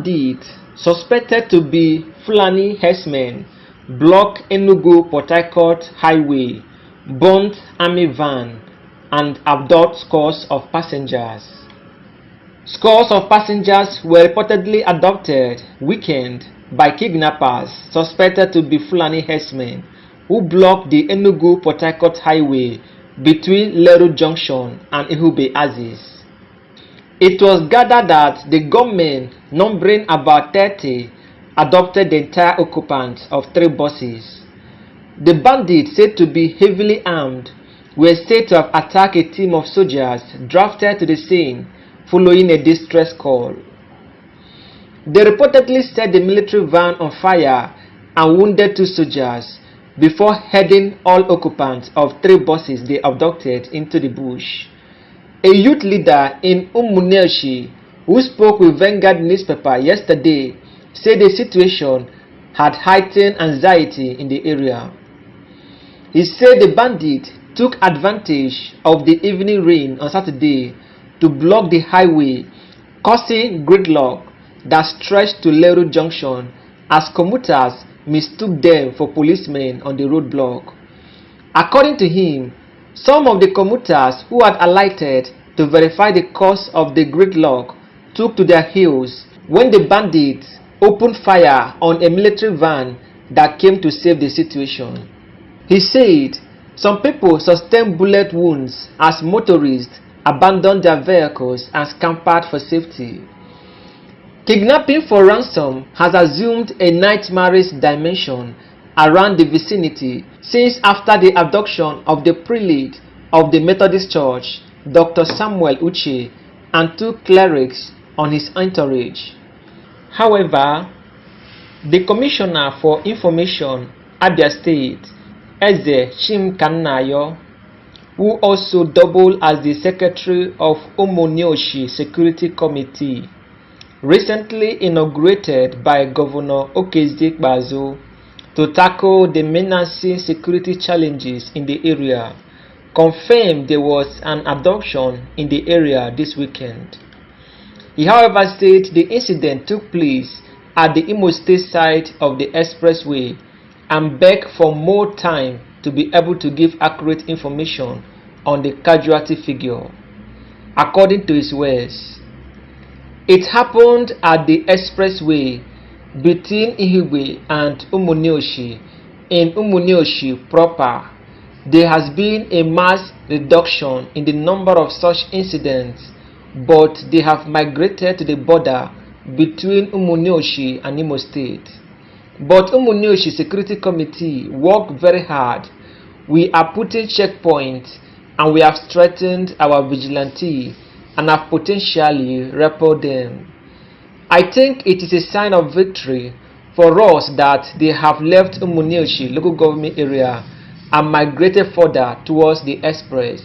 bandits suspected to be Fulani herdsmen blocked Enugu Port Harcourt highway, burnt army van, and abducted scores of passengers. Scores of passengers were reportedly abducted weekend by kidnappers suspected to be Fulani herdsmen who blocked the Enugu Port Harcourt highway between Leru Junction and Ihube Axis. It was gathered that the gunmen, numbering about 30, abducted the entire occupants of 3 buses. The bandits, said to be heavily armed, were said to have attacked a team of soldiers drafted to the scene following a distress call. They reportedly set the military van on fire and wounded 2 soldiers before heading all occupants of 3 buses they abducted into the bush. A youth leader in Umunelshi, who spoke with Vanguard newspaper yesterday, said the situation had heightened anxiety in the area. He said the bandits took advantage of the evening rain on Saturday to block the highway, causing gridlock that stretched to Leru Junction as commuters mistook them for policemen on the roadblock. According to him, some of the commuters who had alighted to verify the cause of the gridlock took to their heels when the bandits opened fire on a military van that came to save the situation. He said some people sustained bullet wounds as motorists abandoned their vehicles and scampered for safety. Kidnapping for ransom has assumed a nightmarish dimension around the vicinity since after the abduction of the prelate of the Methodist Church, Dr. Samuel Uche, and 2 clerics on his entourage. However, the Commissioner for Information, Abia State, Eze Chimkanayo, who also doubled as the Secretary of Umunioshi Security Committee, recently inaugurated by Governor Okezie Bazo to tackle the menacing security challenges in the area, confirmed there was an abduction in the area this weekend. He however said the incident took place at the Imo State side of the expressway and begged for more time to be able to give accurate information on the casualty figure. According to his words, it happened at the expressway between Ihube and Umunioshi. In Umunioshi proper, there has been a mass reduction in the number of such incidents, but they have migrated to the border between Umunioshi and Imo State. But Umunioshi Security Committee worked very hard. We are putting checkpoints and we have strengthened our vigilante and have potentially repelled them. I think it is a sign of victory for us that they have left Umunioshi local government area and migrated further towards the express.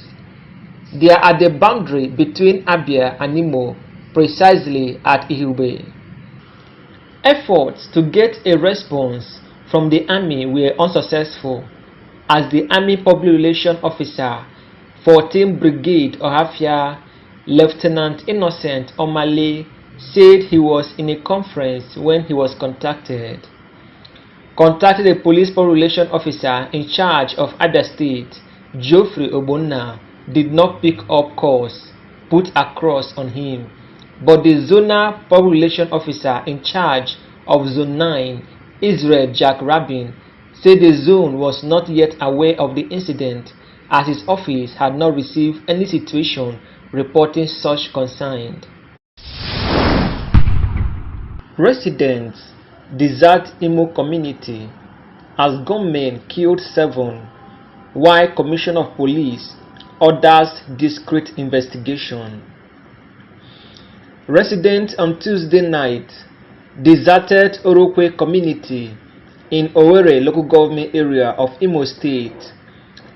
They are at the boundary between Abia and Imo, precisely at Ihube. Efforts to get a response from the army were unsuccessful as the Army Public Relations Officer, 14th Brigade Ohafia, Lieutenant Innocent Omale, said he was in a conference when he was contacted. Contacted the Police Public Relations Officer in charge of Abia State, Geoffrey Obonna, did not pick up calls put across on him, but the Zonal Public Relations Officer in charge of Zone 9, Israel Jack Rabin, said the zone was not yet aware of the incident as his office had not received any situation reporting such concern. Residents desert Imo community as gunmen killed 7, while Commissioner of Police orders discreet investigation. Residents on Tuesday night deserted Orokwe community in Owerri local government area of Imo State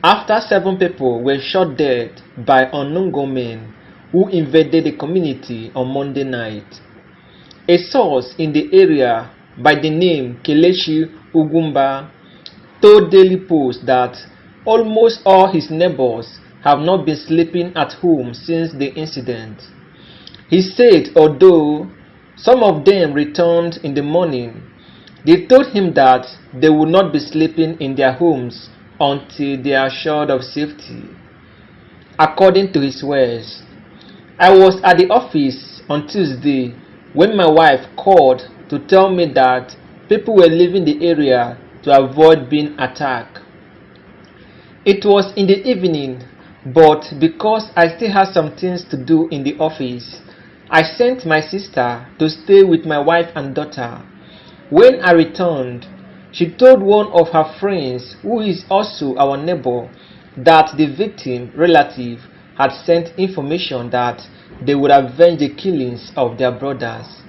after 7 people were shot dead by unknown gunmen who invaded the community on Monday night. A source in the area by the name Kelechi Ugumba told Daily Post that almost all his neighbors have not been sleeping at home since the incident. He said although Some of them returned in the morning. They told him that they would not be sleeping in their homes until they are assured of safety. According to his words, I was at the office on Tuesday when my wife called to tell me that people were leaving the area to avoid being attacked. It was in the evening, but because I still had some things to do in the office, I sent my sister to stay with my wife and daughter. When I returned, she told one of her friends, who is also our neighbor, that the victim relative had sent information that they would avenge the killings of their brothers.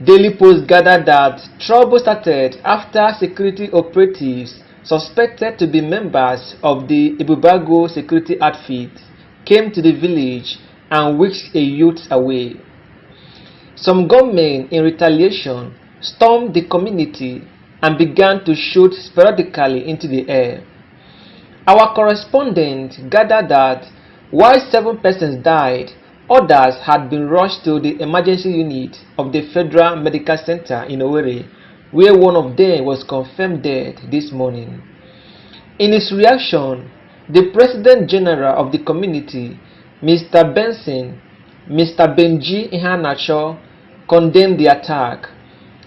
Daily Post gathered that trouble started after security operatives suspected to be members of the Ibubago security outfit came to the village and whisked a youth away. Some gunmen, in retaliation, stormed the community and began to shoot sporadically into the air. Our correspondent gathered that while 7 persons died, others had been rushed to the emergency unit of the Federal Medical Center in Owerri, where one of them was confirmed dead this morning. In his reaction, the President General of the community, Mr. Benji Ihanacho, condemned the attack.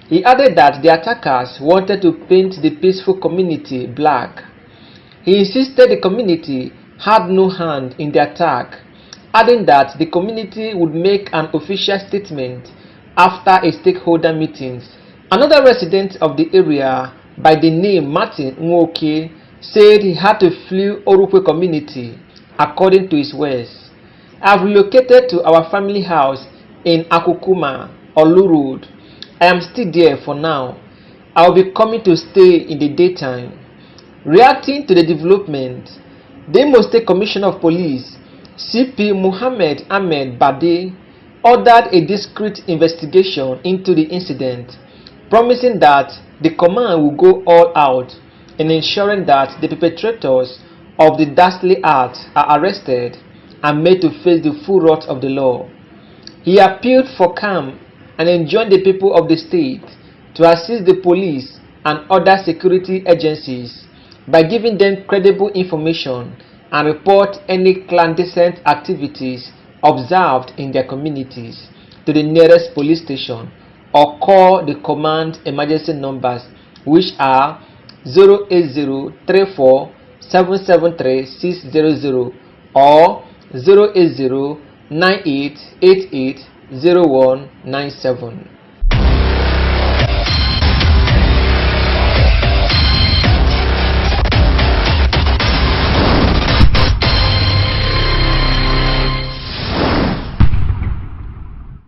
He added that the attackers wanted to paint the peaceful community black. He insisted the community had no hand in the attack, adding that the community would make an official statement after a stakeholder meeting. Another resident of the area by the name Martin Nwoke said he had to flee Orukwe community. According to his words, I have relocated to our family house in Akukuma, Olu Road. I am still there for now. I will be coming to stay in the daytime. Reacting to the development, the Imo State Commissioner of Police, CP Muhammad Ahmed Bade, ordered a discreet investigation into the incident, promising that the command will go all out in ensuring that the perpetrators of the dastardly act are arrested and made to face the full wrath of the law. He appealed for calm and enjoined the people of the state to assist the police and other security agencies by giving them credible information and report any clandestine activities observed in their communities to the nearest police station or call the command emergency numbers, which are 08034773600 or 08098880197.